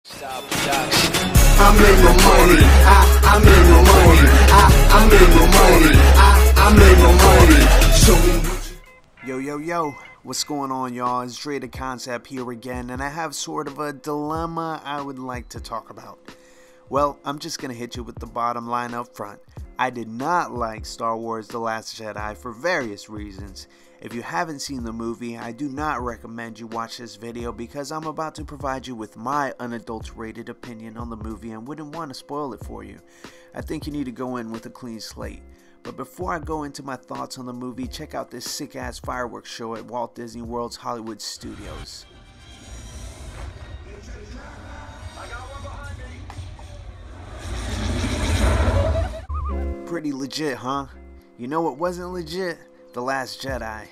I'm in the money. I'm in the money. I'm in the money. I'm in the money. Show me what you... Yo, what's going on, y'all? It's Dre the Concept here again, and I have sort of a dilemma I would like to talk about. Well, I'm just gonna hit you with the bottom line up front. I did not like Star Wars The Last Jedi for various reasons. If you haven't seen the movie, I do not recommend you watch this video because I'm about to provide you with my unadulterated opinion on the movie and wouldn't want to spoil it for you. I think you need to go in with a clean slate. But before I go into my thoughts on the movie, check out this sick-ass fireworks show at Walt Disney World's Hollywood Studios. Pretty legit, huh? You know what wasn't legit? The Last Jedi.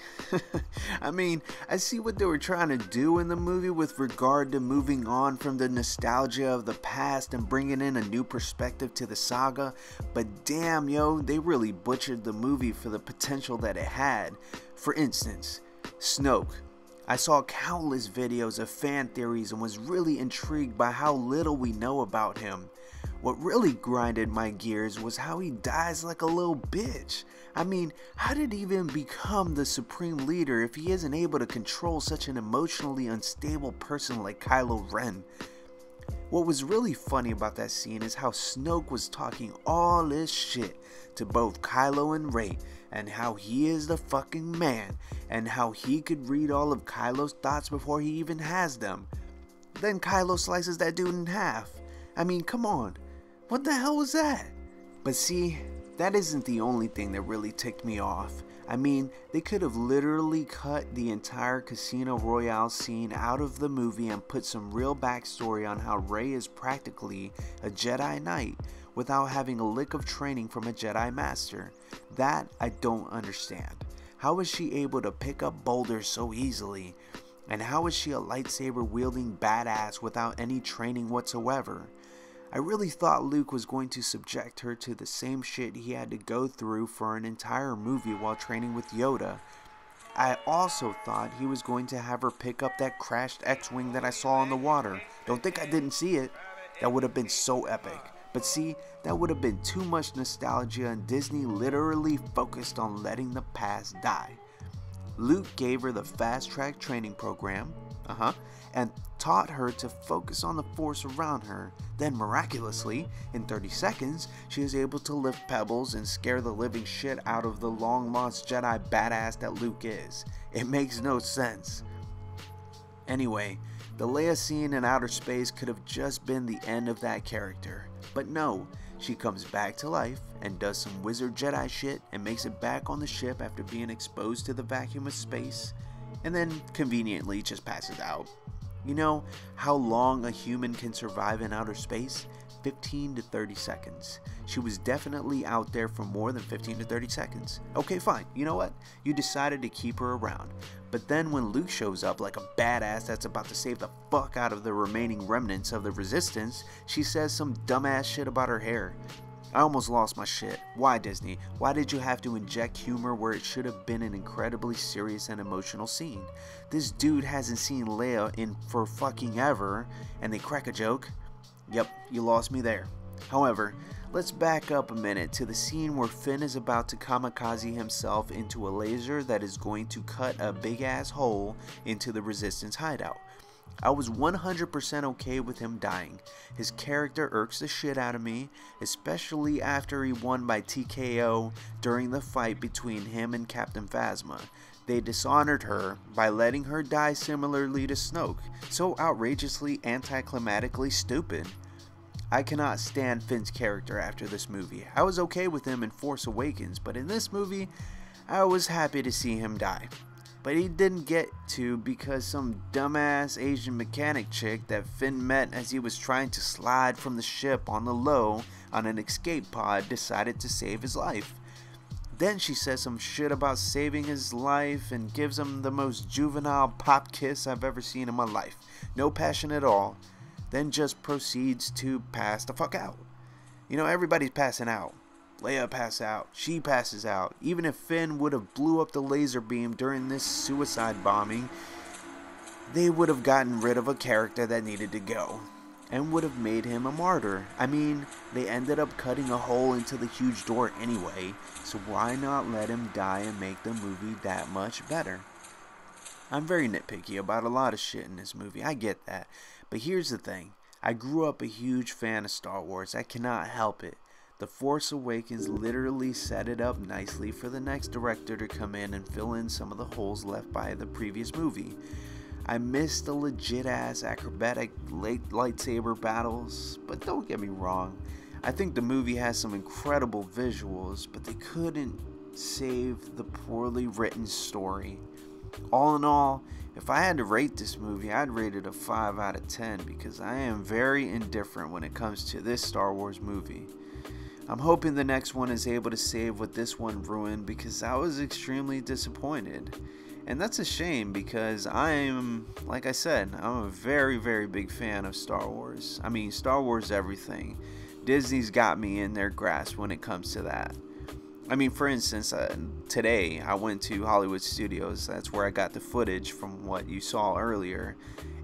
I mean, I see what they were trying to do in the movie with regard to moving on from the nostalgia of the past and bringing in a new perspective to the saga, but damn, yo, they really butchered the movie for the potential that it had. For instance, Snoke. I saw countless videos of fan theories and was really intrigued by how little we know about him. What really grinded my gears was how he dies like a little bitch. I mean, how did he even become the supreme leader if he isn't able to control such an emotionally unstable person like Kylo Ren? What was really funny about that scene is how Snoke was talking all this shit to both Kylo and Rey, and how he is the fucking man, and how he could read all of Kylo's thoughts before he even has them. Then Kylo slices that dude in half. I mean, come on. What the hell was that? But see, that isn't the only thing that really ticked me off. I mean, they could have literally cut the entire Casino Royale scene out of the movie and put some real backstory on how Rey is practically a Jedi Knight without having a lick of training from a Jedi Master. That I don't understand. How is she able to pick up boulders so easily? And how is she a lightsaber wielding badass without any training whatsoever? I really thought Luke was going to subject her to the same shit he had to go through for an entire movie while training with Yoda. I also thought he was going to have her pick up that crashed X-Wing that I saw in the water. Don't think I didn't see it. That would have been so epic. But see, that would have been too much nostalgia, and Disney literally focused on letting the past die. Luke gave her the fast-track training program, and taught her to focus on the force around her. Then miraculously, in 30 seconds, she is able to lift pebbles and scare the living shit out of the long-lost Jedi badass that Luke is. It makes no sense. Anyway, the Leia scene in outer space could have just been the end of that character. But no, she comes back to life and does some wizard Jedi shit and makes it back on the ship after being exposed to the vacuum of space, and then conveniently just passes out. You know how long a human can survive in outer space? 15 to 30 seconds. She was definitely out there for more than 15 to 30 seconds. Okay, fine. You know what? You decided to keep her around. But then when Luke shows up like a badass that's about to save the fuck out of the remaining remnants of the Resistance, she says some dumbass shit about her hair. I almost lost my shit. Why, Disney? Why did you have to inject humor where it should have been an incredibly serious and emotional scene? This dude hasn't seen Leia in for fucking ever, and they crack a joke? Yep, you lost me there. However, let's back up a minute to the scene where Finn is about to kamikaze himself into a laser that is going to cut a big ass hole into the Resistance hideout. I was 100% okay with him dying. His character irks the shit out of me, especially after he won by TKO during the fight between him and Captain Phasma. They dishonored her by letting her die similarly to Snoke, so outrageously anticlimactically stupid. I cannot stand Finn's character after this movie. I was okay with him in Force Awakens, but in this movie, I was happy to see him die. But he didn't get to because some dumbass Asian mechanic chick that Finn met as he was trying to slide from the ship on the low on an escape pod decided to save his life. Then she says some shit about saving his life and gives him the most juvenile pop kiss I've ever seen in my life. No passion at all. Then just proceeds to pass the fuck out. You know, everybody's passing out. Leia passes out, she passes out. Even if Finn would have blew up the laser beam during this suicide bombing, they would have gotten rid of a character that needed to go. and would have made him a martyr. I mean, they ended up cutting a hole into the huge door anyway, so why not let him die and make the movie that much better? I'm very nitpicky about a lot of shit in this movie, I get that. But here's the thing, I grew up a huge fan of Star Wars, I cannot help it. The Force Awakens literally set it up nicely for the next director to come in and fill in some of the holes left by the previous movie. I miss the legit ass acrobatic lightsaber battles, but don't get me wrong, I think the movie has some incredible visuals, but they couldn't save the poorly written story. All in all, if I had to rate this movie, I'd rate it a 5 out of 10 because I am very indifferent when it comes to this Star Wars movie. I'm hoping the next one is able to save what this one ruined because I was extremely disappointed. And that's a shame because like I said, I'm a very, very big fan of Star Wars. I mean, Star Wars everything. Disney's got me in their grasp when it comes to that. I mean, for instance, today I went to Hollywood Studios. That's where I got the footage from what you saw earlier.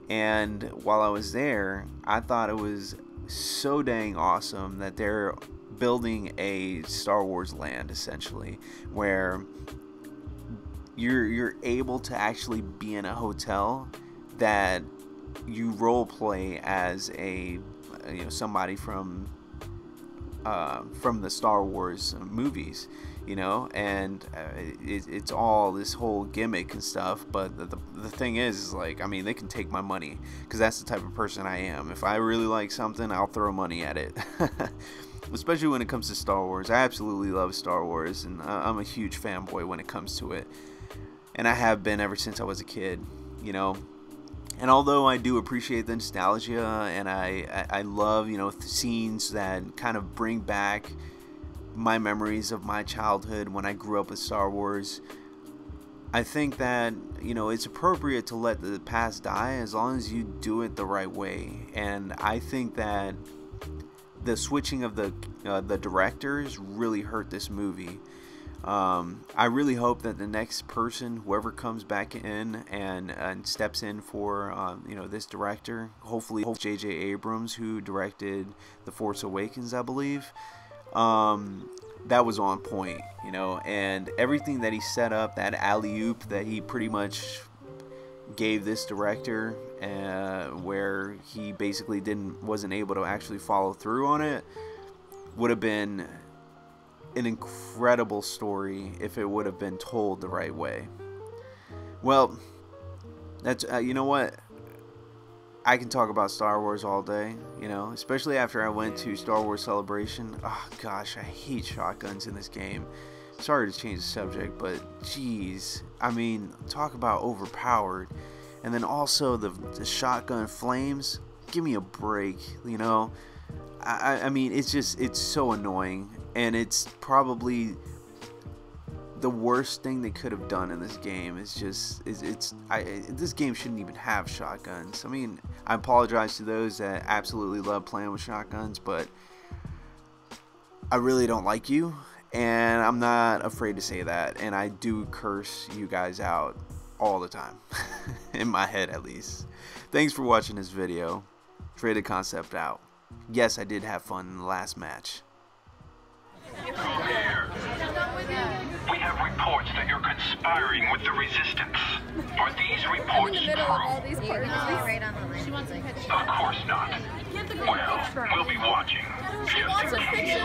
And while I was there, I thought it was so dang awesome that they're building a Star Wars land, essentially, where you're able to actually be in a hotel that you role play as somebody from the Star Wars movies, and it's all this whole gimmick and stuff. But the thing is like, I mean, they can take my money because that's the type of person I am. If I really like something, I'll throw money at it. Especially when it comes to Star Wars. I absolutely love Star Wars, and I'm a huge fanboy when it comes to it. And I have been ever since I was a kid, And although I do appreciate the nostalgia, and I love, scenes that kind of bring back my memories of my childhood when I grew up with Star Wars, I think that, it's appropriate to let the past die as long as you do it the right way. And I think that the switching of the directors really hurt this movie. I really hope that the next person, whoever comes back in and steps in for this director, hopefully J.J. Abrams, who directed The Force Awakens, I believe, that was on point, and everything that he set up, that alley-oop that he pretty much gave this director, where he basically wasn't able to actually follow through on it, would have been an incredible story if it would have been told the right way. Well, that's you know what, I can talk about Star Wars all day, especially after I went to Star Wars Celebration. Oh gosh, I hate shotguns in this game. Sorry to change the subject, but geez, I mean, talk about overpowered. And then also the shotgun flames, give me a break, I mean, it's so annoying, and it's probably the worst thing they could have done in this game. This game shouldn't even have shotguns. I mean, I apologize to those that absolutely love playing with shotguns, but I really don't like you, and I'm not afraid to say that, and I do curse you guys out all the time, in my head at least. Thanks for watching this video. Traded Concept out. Yes, I did have fun in the last match. Come here. We have reports that you're conspiring with the Resistance. Are these reports true? Of course not. Well, we'll be watching. She wants a picture.